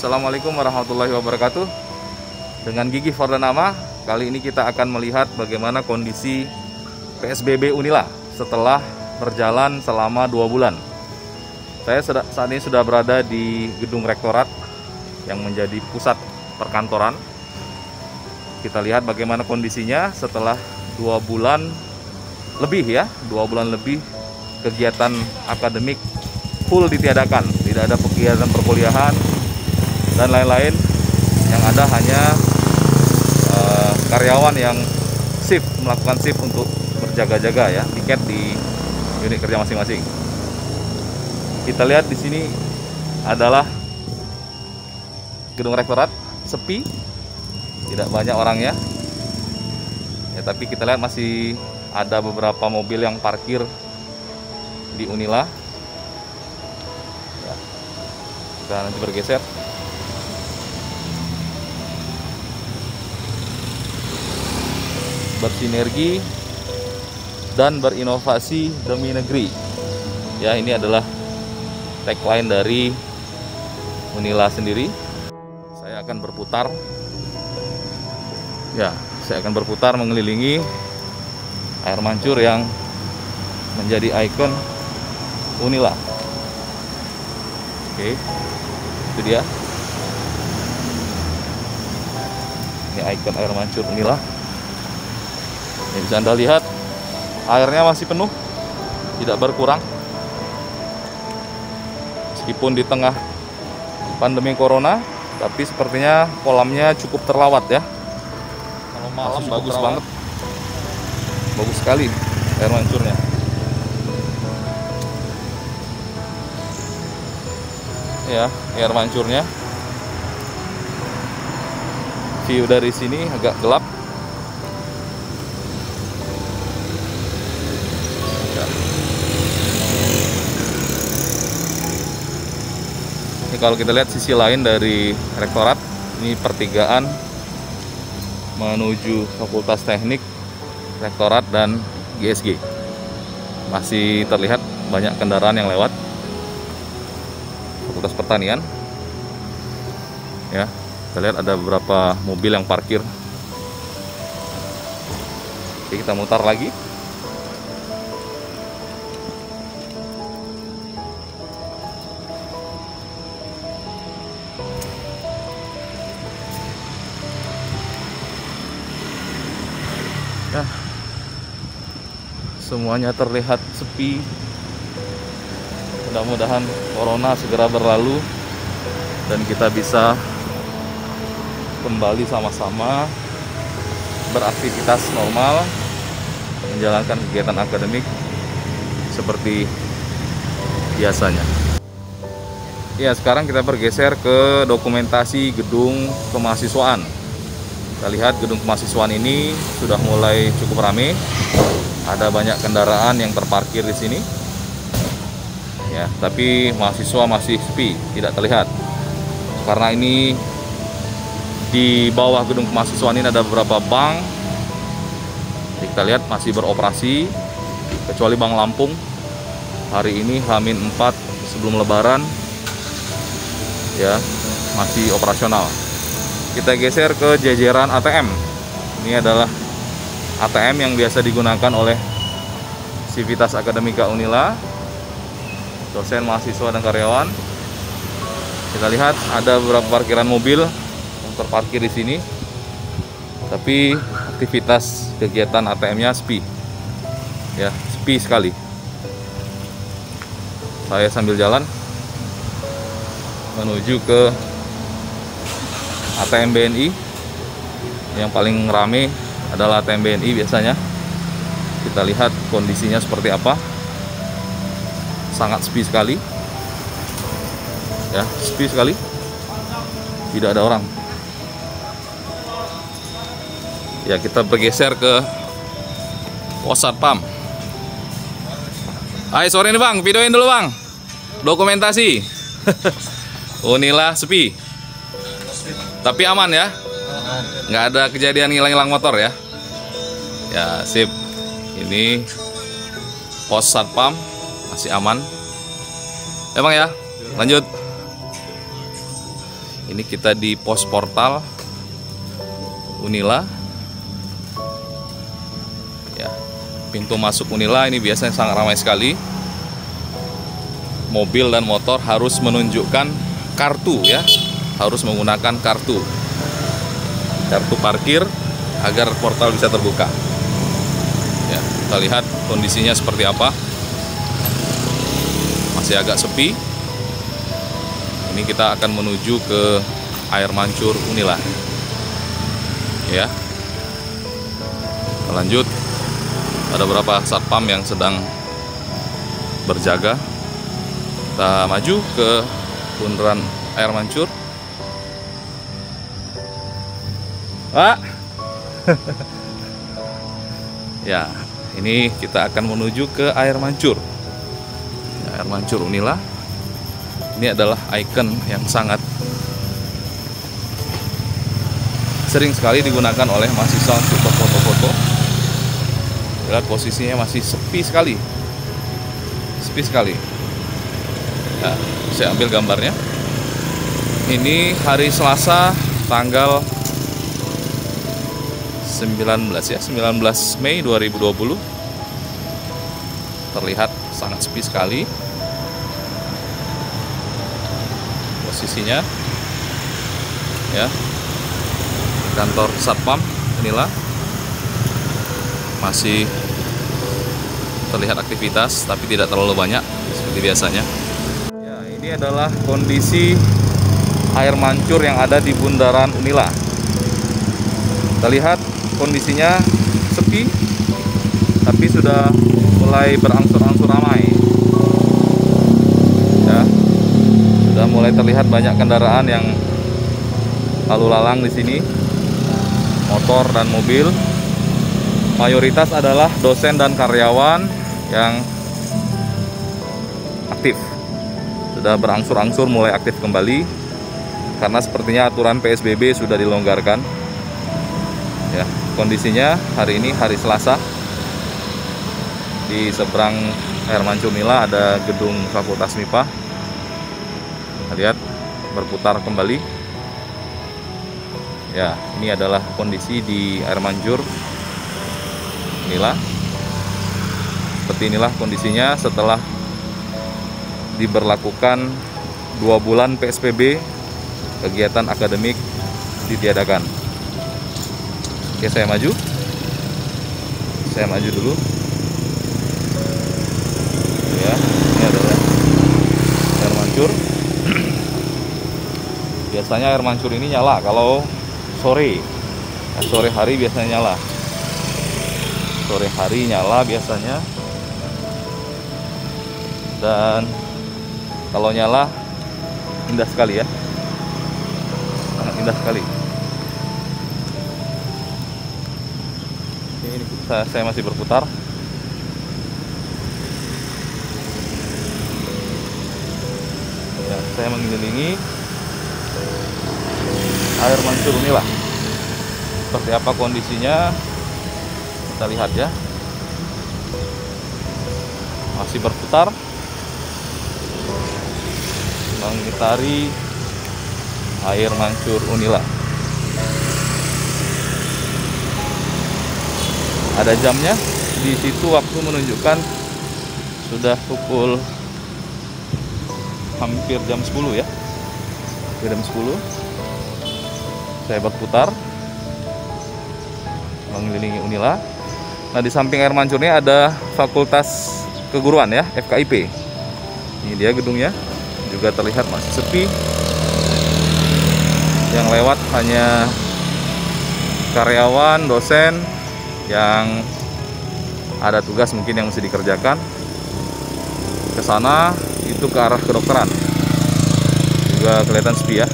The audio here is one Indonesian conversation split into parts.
Assalamualaikum warahmatullahi wabarakatuh. Dengan Gigi Fordanama, kali ini kita akan melihat bagaimana kondisi PSBB Unila setelah berjalan selama 2 bulan. Saya saat ini sudah berada di gedung rektorat yang menjadi pusat perkantoran. Kita lihat bagaimana kondisinya setelah 2 bulan lebih ya, 2 bulan lebih kegiatan akademik full ditiadakan. Tidak ada kegiatan perkuliahan dan lain-lain. Yang ada hanya karyawan yang melakukan shift untuk berjaga-jaga ya, tiket di unit kerja masing-masing. Kita lihat di sini adalah gedung rektorat, sepi, tidak banyak orangnya. Ya, tapi kita lihat masih ada beberapa mobil yang parkir di Unila. Ya. Kita nanti bergeser. Bersinergi dan berinovasi demi negeri. Ya, ini adalah tagline dari Unila sendiri. Saya akan berputar. Ya, saya akan berputar mengelilingi air mancur yang menjadi ikon Unila. Oke, itu dia. Ini ikon air mancur Unila. Ini bisa Anda lihat, airnya masih penuh, tidak berkurang. Meskipun di tengah pandemi corona, tapi sepertinya kolamnya cukup terlawat ya. Kalau malam bagus banget, bagus sekali air mancurnya. Ya, air mancurnya. View dari sini agak gelap. Ini kalau kita lihat sisi lain dari rektorat, ini pertigaan menuju Fakultas Teknik, Rektorat dan GSG. Masih terlihat banyak kendaraan yang lewat. Fakultas Pertanian. Ya, kita lihat ada beberapa mobil yang parkir. Oke, kita mutar lagi. Nah, semuanya terlihat sepi. Mudah-mudahan corona segera berlalu dan kita bisa kembali sama-sama beraktivitas normal, menjalankan kegiatan akademik seperti biasanya. Ya, sekarang kita bergeser ke dokumentasi gedung kemahasiswaan. Kita lihat gedung kemahasiswaan ini sudah mulai cukup ramai. Ada banyak kendaraan yang terparkir di sini. Ya, tapi mahasiswa masih sepi, tidak terlihat. Karena ini di bawah gedung kemahasiswaan ini ada beberapa bank. Kita lihat masih beroperasi, kecuali Bank Lampung. Hari ini H-4 sebelum Lebaran, ya masih operasional. Kita geser ke jajaran ATM. Ini adalah ATM yang biasa digunakan oleh Sivitas Akademika Unila, dosen, mahasiswa, dan karyawan. Kita lihat ada beberapa parkiran mobil yang terparkir di sini, tapi aktivitas kegiatan ATM-nya sepi, ya sepi sekali. Saya sambil jalan menuju ke ATM BNI. Yang paling rame adalah ATM BNI biasanya. Kita lihat kondisinya seperti apa. Sangat sepi sekali. Ya, sepi sekali. Tidak ada orang. Ya, kita bergeser ke pos satpam. Hai, sore ini Bang, videoin dulu Bang. Dokumentasi. Unila sepi. Tapi aman ya, nggak ada kejadian hilang-hilang motor ya. Ya sip, ini pos satpam masih aman. Ya Bang ya, lanjut. Ini kita di pos portal Unila. Ya, pintu masuk Unila ini biasanya sangat ramai sekali. Mobil dan motor harus menunjukkan kartu ya, harus menggunakan kartu parkir agar portal bisa terbuka. Ya, kita lihat kondisinya seperti apa. Masih agak sepi. Ini kita akan menuju ke Air Mancur Unila. Ya. Kita lanjut. Ada beberapa satpam yang sedang berjaga. Kita maju ke bundaran Air Mancur. Pak. Ya, ini kita akan menuju ke Air Mancur. Air Mancur Unila. Ini adalah ikon yang sangat sering sekali digunakan oleh mahasiswa untuk berfoto-foto. Lihat posisinya masih sepi sekali. Sepi sekali. Nah, saya ambil gambarnya. Ini hari Selasa tanggal 19 Mei 2020. Terlihat sangat sepi sekali posisinya ya. Kantor satpam Unila masih terlihat aktivitas, tapi tidak terlalu banyak seperti biasanya ya. Ini adalah kondisi Air Mancur yang ada di bundaran Unila. Kita lihat kondisinya sepi, tapi sudah mulai berangsur-angsur ramai ya. Sudah mulai terlihat banyak kendaraan yang lalu lalang di sini, motor dan mobil. Mayoritas adalah dosen dan karyawan yang aktif. Sudah berangsur-angsur mulai aktif kembali karena sepertinya aturan PSBB sudah dilonggarkan. Ya, kondisinya hari ini hari Selasa. Di seberang Air Mancur Unila ada gedung Fakultas MIPA. Lihat berputar kembali. Ya, ini adalah kondisi di Air Mancur Unila. Seperti inilah kondisinya setelah diberlakukan 2 bulan PSBB, kegiatan akademik ditiadakan. Oke, saya maju dulu ya. Ini adalah Air Mancur. Biasanya Air Mancur ini nyala kalau sore. Sore hari biasanya nyala. Sore hari nyala biasanya. Dan kalau nyala indah sekali ya. Sangat indah sekali. Ini saya masih berputar. Ya, saya mengelilingi Air Mancur Unila. Seperti apa kondisinya kita lihat ya. Masih berputar mengitari Air Mancur Unila. Ada jamnya di situ, waktu menunjukkan sudah pukul hampir jam 10 ya. Jam 10. Saya berputar mengelilingi Unila. Nah, di samping Air Mancur ini ada Fakultas Keguruan ya, FKIP. Ini dia gedungnya, juga terlihat masih sepi. Yang lewat hanya karyawan, dosen yang ada tugas mungkin yang mesti dikerjakan. Ke sana itu ke arah kedokteran. Juga kelihatan sepi ya.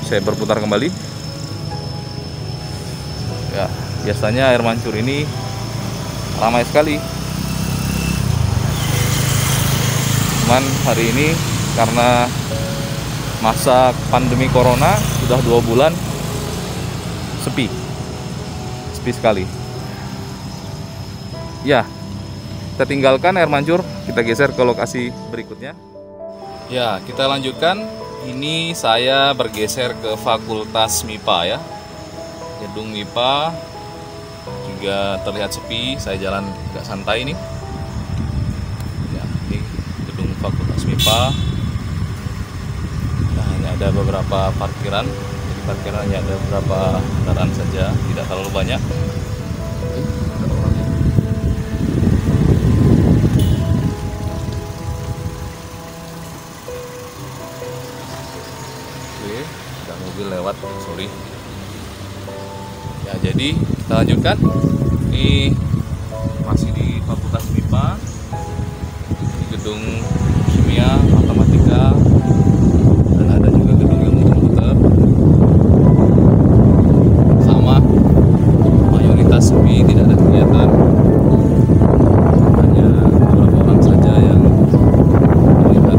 Saya berputar kembali. Ya, biasanya Air Mancur ini ramai sekali. Cuman hari ini karena masa pandemi corona sudah 2 bulan sepi sekali ya. Kita tinggalkan Air Mancur, kita geser ke lokasi berikutnya ya. Kita lanjutkan Ini saya bergeser ke Fakultas MIPA ya. Gedung MIPA juga terlihat sepi. Saya jalan agak santai nih. Ya, ini gedung Fakultas MIPA. Nah, ini ada beberapa parkiran. Jadi parkirannya ada beberapa kendaraan saja, tidak terlalu banyak. Ada mobil lewat, sorry ya. Jadi kita lanjutkan. Ini masih di Fakultas MIPA, di gedung kimia, matematika, dan ada juga gedung ilmu komputer. Sama, mayoritas sepi, tidak ada kegiatan, hanya beberapa orang saja yang terlihat.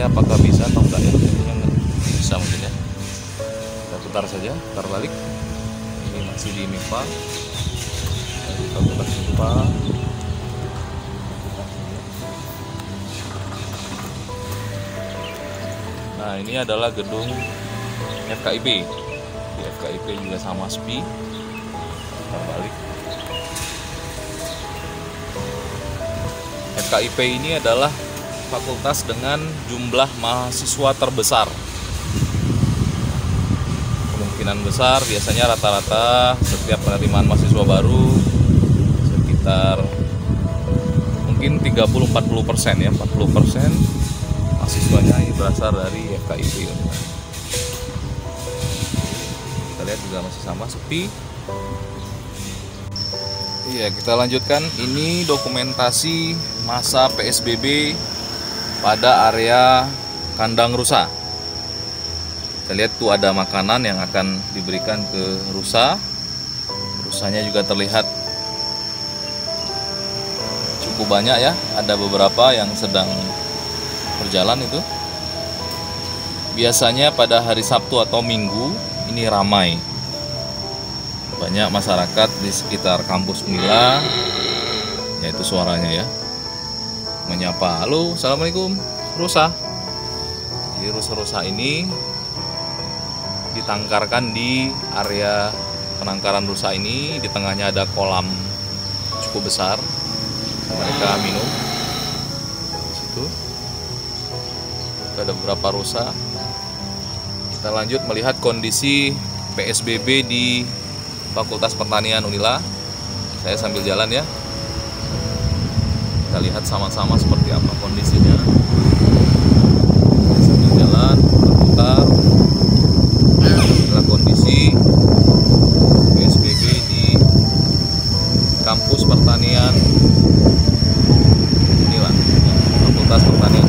Apakah bisa atau enggak ya? Kayaknya enggak bisa mungkin ya. Kita putar saja, putar balik. Ini masih di MIPA, dari Fakultas MIPA. Nah, ini adalah gedung FKIP. Di FKIP juga sama sepi. Putar balik. FKIP ini adalah fakultas dengan jumlah mahasiswa terbesar. Kemungkinan besar biasanya rata-rata setiap penerimaan mahasiswa baru sekitar mungkin 30-40% ya, 40% mahasiswanya ini berasal dari FKIP. Kita lihat juga masih sama sepi. Iya, kita lanjutkan. Ini dokumentasi masa PSBB pada area kandang rusa. Kita lihat tuh ada makanan yang akan diberikan ke rusa. Rusanya juga terlihat cukup banyak ya. Ada beberapa yang sedang berjalan itu. Biasanya pada hari Sabtu atau Minggu ini ramai. Banyak masyarakat di sekitar kampus Unila, yaitu suaranya ya, menyapa, halo, assalamualaikum, rusa. Jadi rusa-rusa ini ditangkarkan di area penangkaran rusa ini. Di tengahnya ada kolam cukup besar, mereka minum di situ. Ada beberapa rusa. Kita lanjut melihat kondisi PSBB di Fakultas Pertanian Unila. Saya sambil jalan ya. Kita lihat sama-sama seperti apa kondisinya. Sambil jalan, berputar. Inilah kondisi PSBB di kampus pertanian inilah ya, Fakultas Pertanian.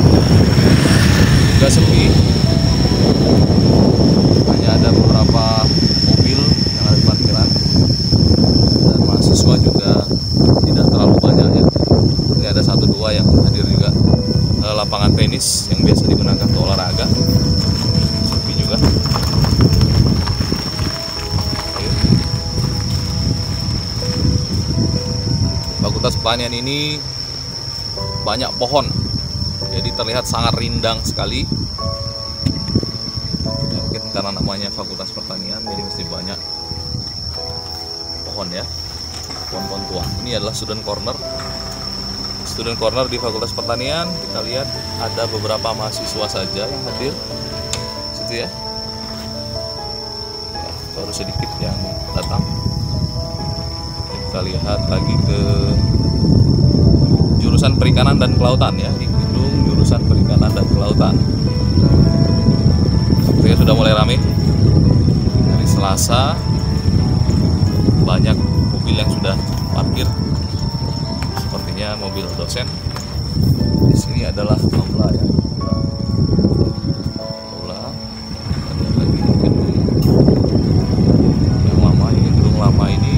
Juga sepi. Hanya ada beberapa mobil yang ada di parkiran. Dan mahasiswa juga tidak terlalu banyak ya. Ada 1-2 yang hadir juga. Lapangan tenis yang biasa digunakan untuk olahraga sepi juga. Fakultas Pertanian ini banyak pohon, jadi terlihat sangat rindang sekali ya, mungkin karena namanya Fakultas Pertanian jadi mesti banyak pohon ya, pohon-pohon tua. Ini adalah student corner. Student corner di Fakultas Pertanian. Kita lihat ada beberapa mahasiswa saja yang hadir situ ya, baru sedikit yang datang. Kita lihat lagi ke jurusan Perikanan dan Kelautan ya, di gedung jurusan Perikanan dan Kelautan. Sepertinya sudah mulai ramai. Hari Selasa banyak mobil yang sudah parkir, sepertinya mobil dosen. Di sini adalah aula ya. Aula. Ada lagi gedung yang lama ini, gedung lama ini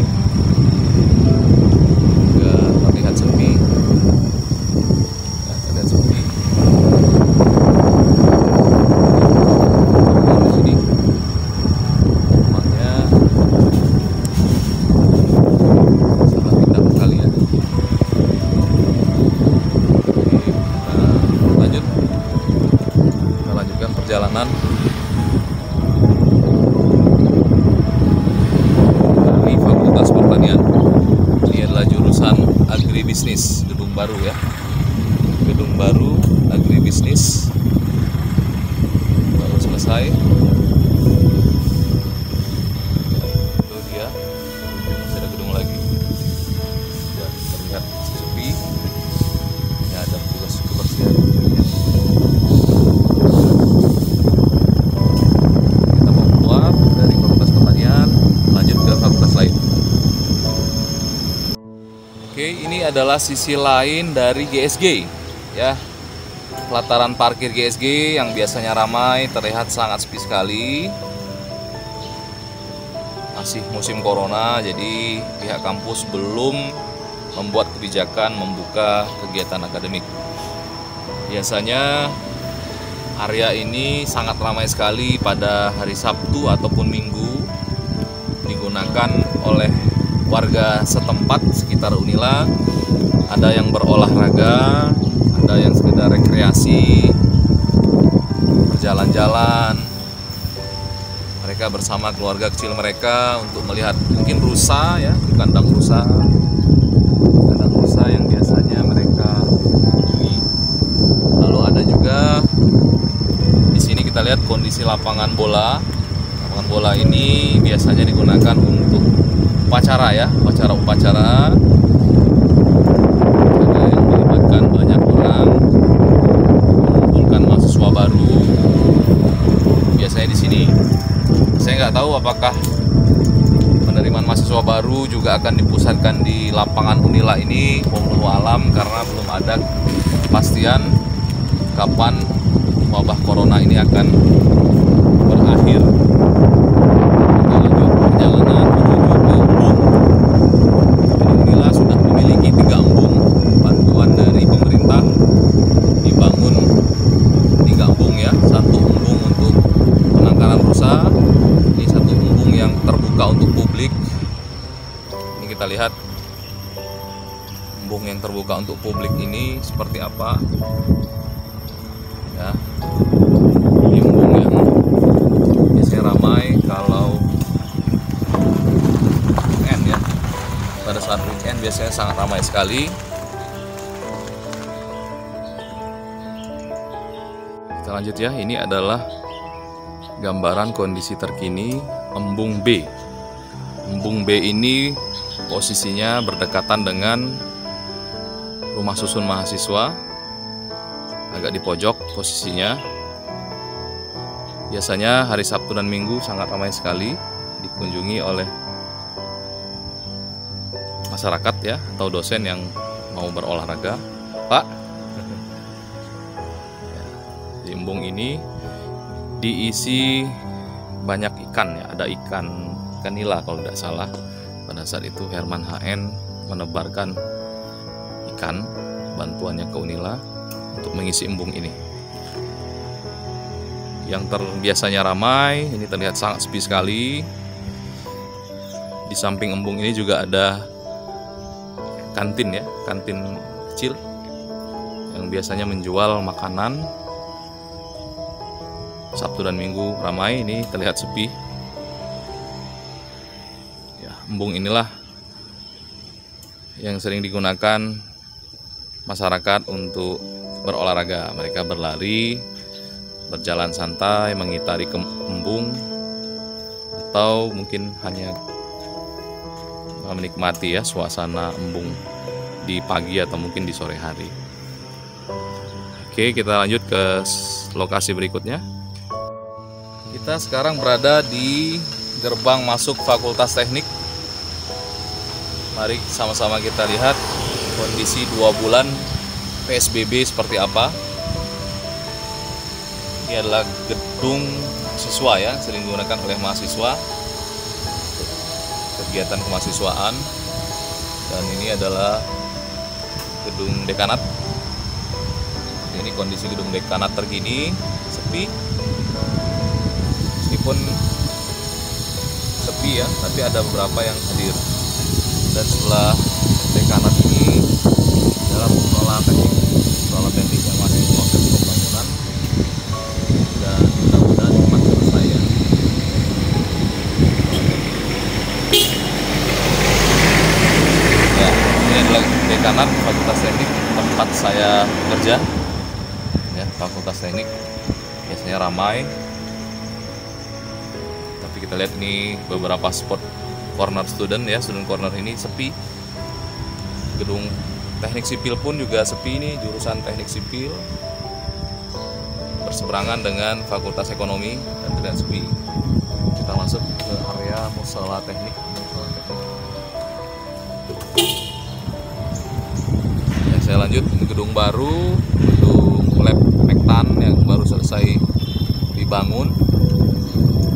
juga terlihat sepi. Ya, terlihat sepi. Di sini rumahnya sangat indah sekali ya. Kita lanjutkan perjalanan dari Fakultas Pertanian. Ini adalah jurusan agribisnis, gedung baru ya, gedung baru agribisnis baru selesai. Itu dia, masih ada gedung lagi ya, terlihat sepi ya, ada petugas kebersihan. Oke, ini adalah sisi lain dari GSG ya. Pelataran parkir GSG yang biasanya ramai terlihat sangat sepi sekali. Masih musim corona, jadi pihak kampus belum membuat kebijakan membuka kegiatan akademik. Biasanya area ini sangat ramai sekali pada hari Sabtu ataupun Minggu, digunakan oleh warga setempat sekitar Unila. Ada yang berolahraga, ada yang sekedar rekreasi, berjalan-jalan. Mereka bersama keluarga kecil mereka untuk melihat mungkin rusa ya, kandang rusa yang biasanya mereka kunjungi. Lalu ada juga di sini kita lihat kondisi lapangan bola. Lapangan bola ini biasanya digunakan untuk upacara ya, upacara yang melibatkan banyak orang, mengumpulkan mahasiswa baru. Biasanya di sini, saya nggak tahu apakah penerimaan mahasiswa baru juga akan dipusatkan di lapangan Unila ini, wallahu alam, karena belum ada kepastian kapan wabah corona ini akan berakhir. Kita lanjut perjalanan menuju ke Embung. Unila sudah memiliki 3 embung. Bantuan dari pemerintah dibangun 3 embung ya. 1 embung untuk penangkaran rusa. Ini 1 embung yang terbuka untuk publik. Ini kita lihat embung yang terbuka untuk publik ini seperti apa ya. Ini embung yang biasanya ramai kalau weekend ya. Pada saat weekend biasanya sangat ramai sekali. Kita lanjut ya. Ini adalah gambaran kondisi terkini Embung B. Embung B ini posisinya berdekatan dengan rumah susun mahasiswa, agak di pojok posisinya. Biasanya hari Sabtu dan Minggu sangat ramai sekali dikunjungi oleh masyarakat ya, atau dosen yang mau berolahraga. Pak, di embung ini diisi banyak ikan ya, ada ikan nila kalau tidak salah. Pada saat itu Herman HN menebarkan ikan, bantuannya ke Unila untuk mengisi embung ini. Yang biasanya ramai, ini terlihat sangat sepi sekali. Di samping embung ini juga ada kantin ya, kantin kecil yang biasanya menjual makanan. Sabtu dan Minggu ramai, ini terlihat sepi. Ya, embung inilah yang sering digunakan masyarakat untuk berolahraga. Mereka berlari, berjalan santai, mengitari embung, atau mungkin hanya menikmati ya suasana embung di pagi atau mungkin di sore hari. Oke, kita lanjut ke lokasi berikutnya. Kita sekarang berada di gerbang masuk Fakultas Teknik. Mari sama-sama kita lihat kondisi 2 bulan PSBB seperti apa. Ini adalah gedung siswa ya, sering digunakan oleh mahasiswa kegiatan kemahasiswaan. Dan ini adalah gedung dekanat. Ini kondisi gedung dekanat terkini, sepi. Meskipun sepi ya, tapi ada beberapa yang hadir. Dan sebelah dekanat ini adalah musola teknik yang masih proses pembangunan, dan mudah-mudahan cepat selesai ya. Ya, ini adalah dekanat Fakultas Teknik tempat saya bekerja. Ya, Fakultas Teknik biasanya ramai. Tapi kita lihat ini beberapa spot corner student ya, student corner ini sepi. Gedung teknik sipil pun juga sepi nih, jurusan teknik sipil berseberangan dengan Fakultas Ekonomi dan terlihat sepi. Kita masuk ke area musola teknik. Ya, saya lanjut, ini gedung baru, gedung lab Mektan yang baru selesai dibangun,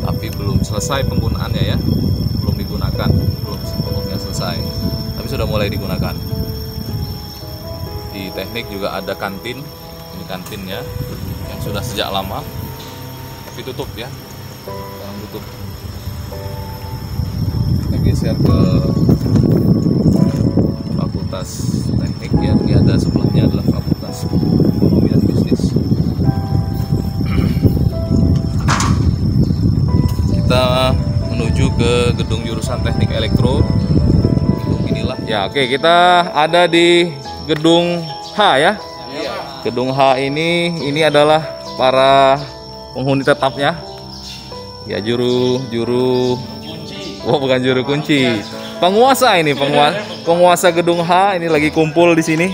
tapi belum selesai penggunaannya ya, belum digunakan, belum sepenuhnya selesai, tapi sudah mulai digunakan. Di teknik juga ada kantin, ini kantinnya yang sudah sejak lama, tapi tutup ya, sekarang tutup. Kita geser ke Fakultas Teknik ya, ini ada sebelahnya adalah Fakultas Ekonomi dan Bisnis. Kita menuju ke gedung jurusan Teknik Elektro. Gedung inilah. Ya, oke, kita ada di gedung H ya. Gedung H ini adalah para penghuni tetapnya. Ya, oh bukan juru kunci. Penguasa ini, penguasa gedung H ini lagi kumpul di sini.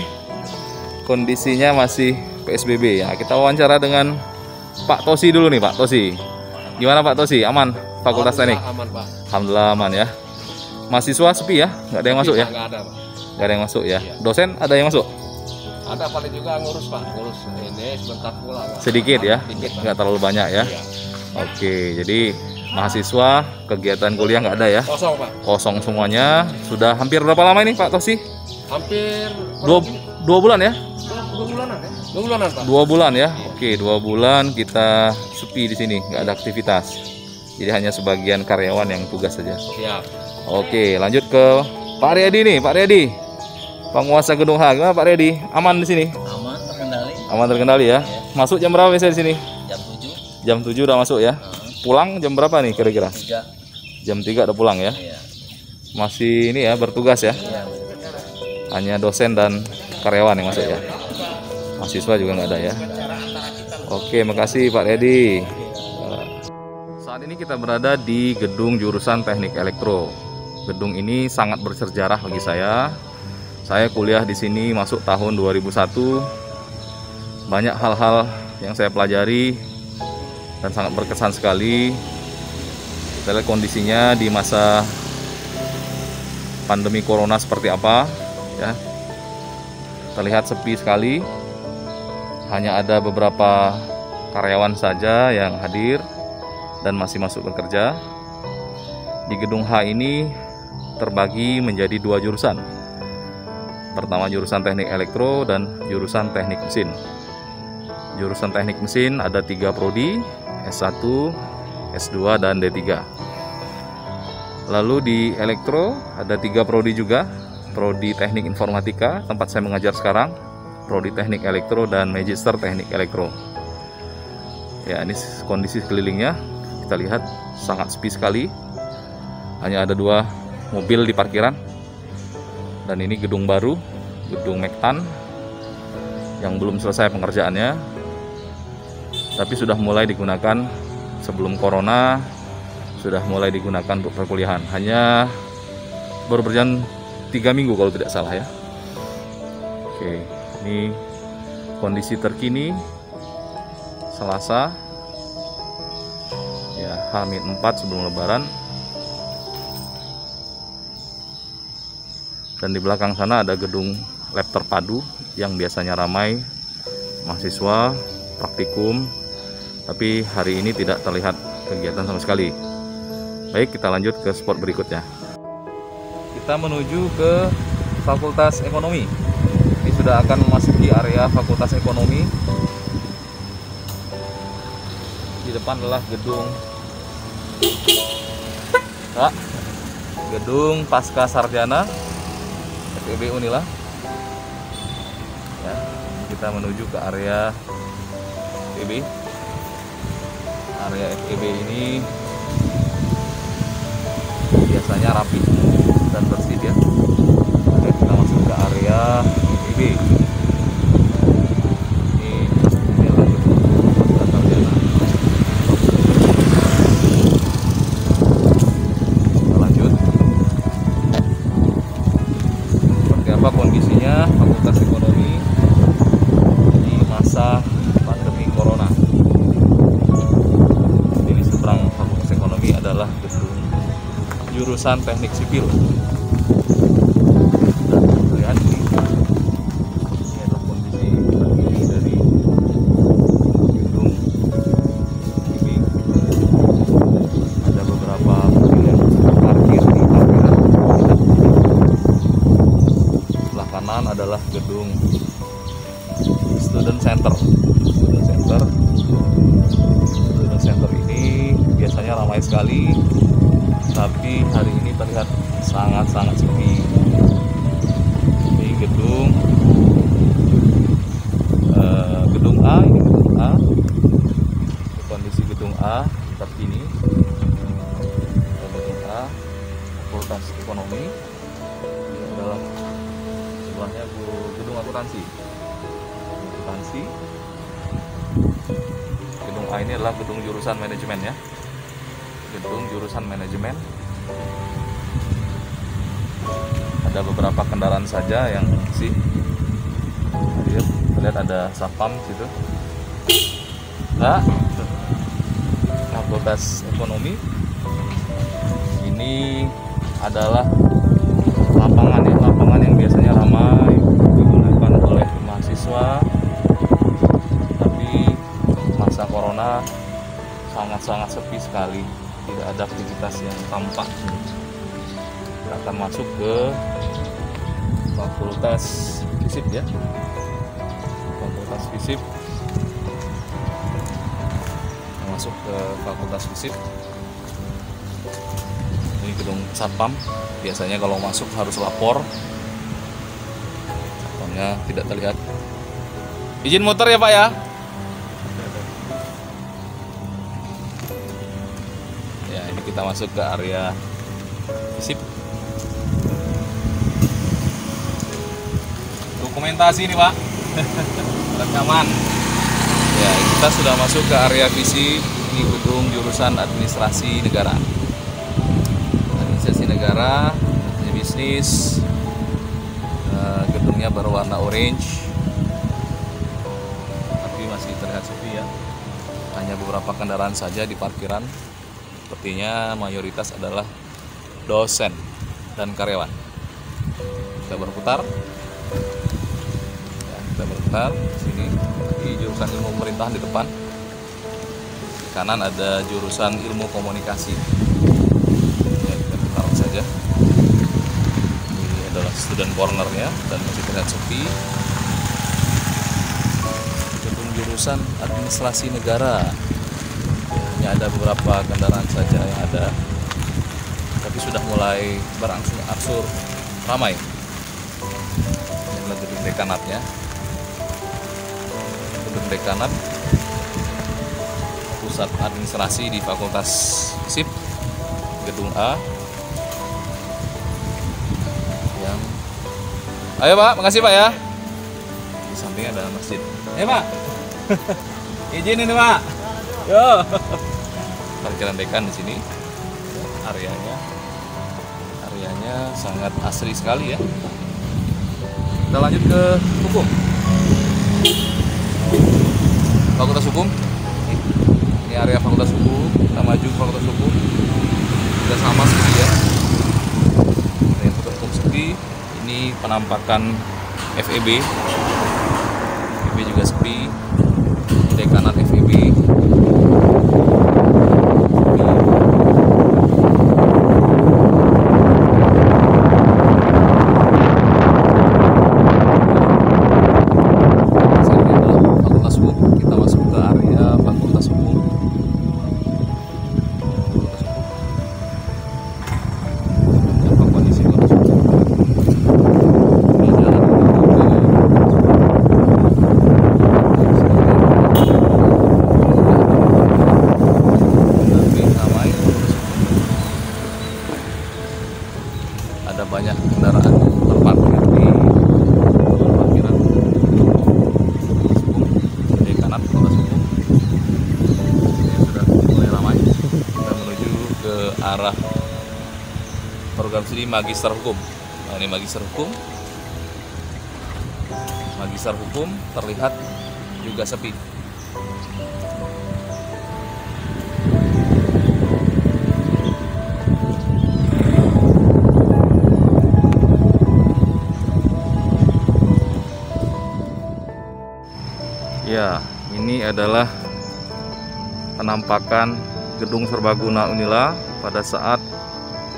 Kondisinya masih PSBB ya. Kita wawancara dengan Pak Tosi dulu nih, Pak Tosi. Gimana Pak Tosi? Aman Fakultas Teknik? Aman, Pak. Alhamdulillah aman ya. Mahasiswa sepi ya? Nggak ada yang masuk ya? Nggak ada, Pak. Nggak ada yang masuk ya? Dosen ada yang masuk? Ada, paling juga ngurus, Pak. Ngurus ini sebentar pulang. Sedikit ya? Sedikit, Pak. Nggak terlalu banyak ya? Iya. Oke, jadi mahasiswa kegiatan kuliah nggak ada ya? Kosong, Pak. Kosong semuanya. Sudah hampir berapa lama ini Pak Tosi? Hampir Dua bulan ya? 2 bulanan ya? 2 bulanan, Pak. 2 bulan ya? Oke, 2 bulan kita sepi di sini, nggak ada aktivitas. Jadi hanya sebagian karyawan yang tugas saja. Siap. Oke, lanjut ke Pak Riyadi nih, Pak Riyadi, penguasa gedung H. Gimana Pak Riyadi? Aman di sini? Aman, terkendali. Aman terkendali ya? Masuk jam berapa biasanya di sini? Jam 7. Jam 7 udah masuk ya? Pulang jam berapa nih kira-kira? 3. Jam 3 udah pulang ya? Iya. Masih ini ya, bertugas ya? Iya. Hanya dosen dan karyawan yang masuk ya? Mahasiswa juga nggak ada ya? Oke, makasih Pak Riyadi. Saat ini kita berada di gedung jurusan Teknik Elektro. Gedung ini sangat bersejarah bagi saya. Saya kuliah di sini masuk tahun 2001. Banyak hal-hal yang saya pelajari dan sangat berkesan sekali. Kita lihat kondisinya di masa pandemi corona seperti apa ya. Terlihat sepi sekali. Hanya ada beberapa karyawan saja yang hadir dan masih masuk bekerja. Di gedung H ini terbagi menjadi 2 jurusan. Pertama jurusan Teknik Elektro dan jurusan Teknik Mesin. Jurusan Teknik Mesin ada 3 prodi, S1, S2 dan D3. Lalu di Elektro ada 3 prodi juga. Prodi Teknik Informatika tempat saya mengajar sekarang, Prodi Teknik Elektro dan Magister Teknik Elektro. Ya, ini kondisi sekelilingnya. Kita lihat sangat sepi sekali. Hanya ada 2 mobil di parkiran. Dan ini gedung baru, gedung Mektan yang belum selesai pengerjaannya. Tapi sudah mulai digunakan sebelum corona, sudah mulai digunakan untuk perkuliahan. Hanya baru berjalan 3 minggu kalau tidak salah ya. Oke, ini kondisi terkini Selasa ya, H-4 sebelum Lebaran. Dan di belakang sana ada gedung lab terpadu yang biasanya ramai mahasiswa praktikum, tapi hari ini tidak terlihat kegiatan sama sekali. Baik, kita lanjut ke spot berikutnya. Kita menuju ke Fakultas Ekonomi. Ini sudah akan memasuki area Fakultas Ekonomi. Di depan adalah gedung Pasca Sarjana FEB Unila. Ya, kita menuju ke area FEB. Area FEB ini biasanya rapi dan bersih ya. Oke, kita masuk ke area FEB. Ini adalah gedung Pasca Sarjana. Kita lanjut. Seperti apa kondisinya Fakultas Ekonomi di masa pandemi Corona? Ini seberang Fakultas Ekonomi adalah gedung jurusan Teknik Sipil. Dan lihat ini adalah kondisi terkini dari gedung ini. Ada beberapa mobil yang parkir di parkiran. Sebelah kanan adalah gedung Student Center. Student Center ini biasanya ramai sekali, tapi hari ini terlihat sangat-sangat sepi. Ini gedung A, ini gedung A. Kondisi gedung A terkini. Gedung A Fakultas Ekonomi. Ini adalah sebelahnya gedung akuntansi. Gedung A ini adalah gedung jurusan manajemen ya. Gedung jurusan manajemen. Ada beberapa kendaraan saja yang isi. Lihat ada satpam situ. Fakultas Ekonomi. Ini adalah lapangan ya, lapangan yang biasanya ramai digunakan oleh mahasiswa. Tapi masa corona sangat-sangat sepi sekali. Tidak ada aktivitas yang tampak. Kita akan masuk ke Fakultas Fisip ya. Fakultas Fisip. Masuk ke Fakultas Fisip. Ini gedung satpam. Biasanya kalau masuk harus lapor. Satpamnya tidak terlihat. Izin motor ya Pak ya. Kita masuk ke area Fisip. Dokumentasi nih Pak. Rekaman. Ya, kita sudah masuk ke area Fisip. Ini gedung jurusan Administrasi Negara. Administrasi Negara, bisnis. Gedungnya berwarna orange, tapi masih terlihat sepi ya. Hanya beberapa kendaraan saja di parkiran. Sepertinya mayoritas adalah dosen dan karyawan. Kita berputar. Ya, kita berputar. Sini di jurusan ilmu pemerintahan di depan. Di kanan ada jurusan ilmu komunikasi. Ya, kita putar saja. Ini adalah student cornernya dan masih terlihat sepi. Gedung jurusan Administrasi Negara. Hanya ada beberapa kendaraan saja yang ada, tapi sudah mulai berangsur-angsur ramai. Ini adalah gedung dekanatnya. Gedung dekanat pusat administrasi di Fakultas Fisip, gedung A. Yang ayo Pak, makasih Pak ya. Di sampingnya ada masjid. Pak, izin ini Pak. Yo. Parkiran dekan di sini. Areanya sangat asri sekali ya. Kita lanjut ke hukum. Fakultas Hukum. Ini area Fakultas Hukum. Kita maju ke Fakultas Hukum. Sudah sama seperti ya. Area Fakultas Hukum sepi. Ini penampakan FEB juga sepi. Dekanan FEB Fakultas Hukum. Kita masuk ke area Fakultas Hukum. Apa kondisi Fakultas Hukum? Ini jalan ada banyak kendaraan terparkir di parkiran di kanan Fakultas Hukum. Ini sudah mulai ramai. Kita menuju ke arah program studi Magister Hukum. Nah, ini Magister Hukum. Magister Hukum terlihat juga sepi. Ya, ini adalah penampakan gedung serbaguna Unila pada saat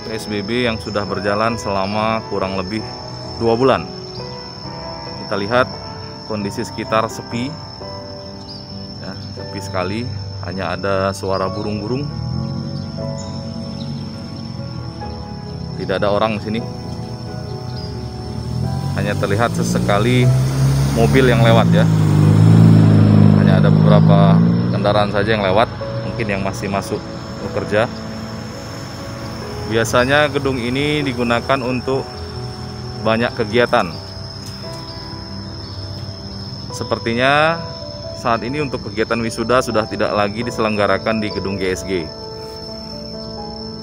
PSBB yang sudah berjalan selama kurang lebih 2 bulan. Kita lihat kondisi sekitar sepi, ya, sepi sekali. Hanya ada suara burung-burung. Tidak ada orang di sini. Hanya terlihat sesekali mobil yang lewat, ya. Ada beberapa kendaraan saja yang lewat, mungkin yang masih masuk bekerja. Biasanya gedung ini digunakan untuk banyak kegiatan. Sepertinya saat ini untuk kegiatan wisuda sudah tidak lagi diselenggarakan di gedung GSG.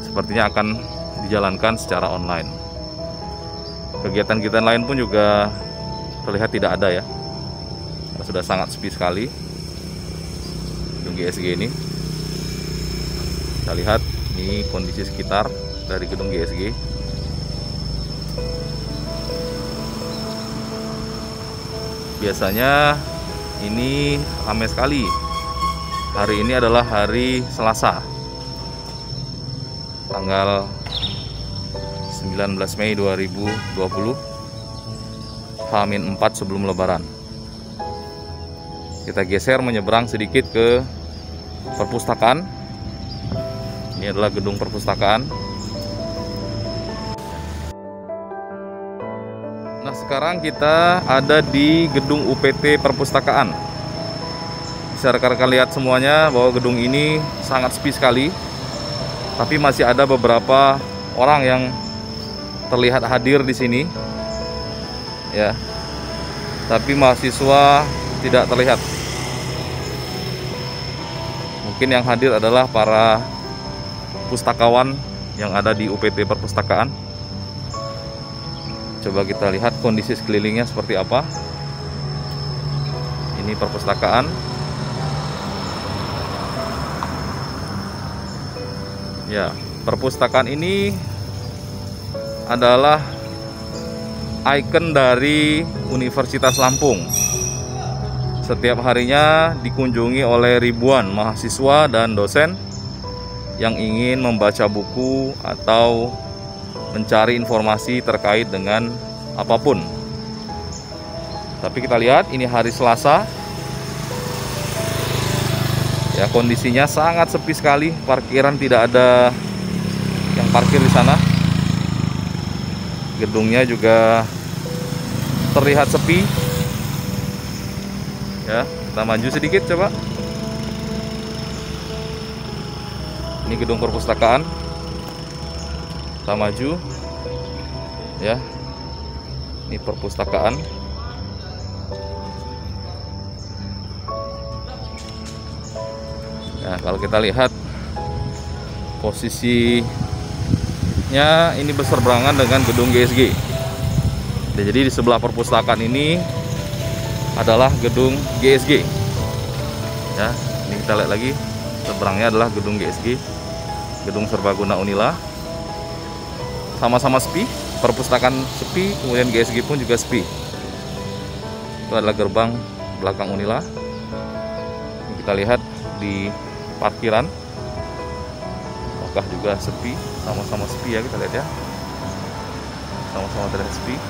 Sepertinya akan dijalankan secara online. Kegiatan-kegiatan lain pun juga terlihat tidak ada, ya. Sudah sangat sepi sekali gedung GSG ini. Kita lihat ini kondisi sekitar dari gedung GSG. Biasanya ini ramai sekali. Hari ini adalah hari Selasa, tanggal 19 Mei 2020, H-4 sebelum Lebaran. Kita geser menyeberang sedikit ke perpustakaan. Ini adalah gedung perpustakaan. Nah, sekarang kita ada di gedung UPT Perpustakaan. Bisa rekan-rekan lihat semuanya bahwa gedung ini sangat sepi sekali. Tapi masih ada beberapa orang yang terlihat hadir di sini. Ya. Tapi mahasiswa tidak terlihat. Mungkin yang hadir adalah para pustakawan yang ada di UPT Perpustakaan. Coba kita lihat kondisi sekelilingnya seperti apa. Ini perpustakaan. Ya, perpustakaan ini adalah ikon dari Universitas Lampung. Setiap harinya dikunjungi oleh ribuan mahasiswa dan dosen yang ingin membaca buku atau mencari informasi terkait dengan apapun. Tapi kita lihat ini hari Selasa. Ya, kondisinya sangat sepi sekali. Parkiran tidak ada yang parkir di sana. Gedungnya juga terlihat sepi. Ya, kita maju sedikit coba. Ini gedung perpustakaan. Kita maju. Ya. Ini perpustakaan. Nah, kalau kita lihat posisinya ini berseberangan dengan gedung GSG. Jadi di sebelah perpustakaan ini adalah gedung GSG. Ya, ini kita lihat lagi, seberangnya adalah gedung GSG, gedung serbaguna Unila. Sama-sama sepi, perpustakaan sepi, kemudian GSG pun juga sepi. Itu adalah gerbang belakang Unila. Kita lihat di parkiran, apakah juga sepi, sama-sama sepi ya, kita lihat ya, sama-sama terlihat sepi.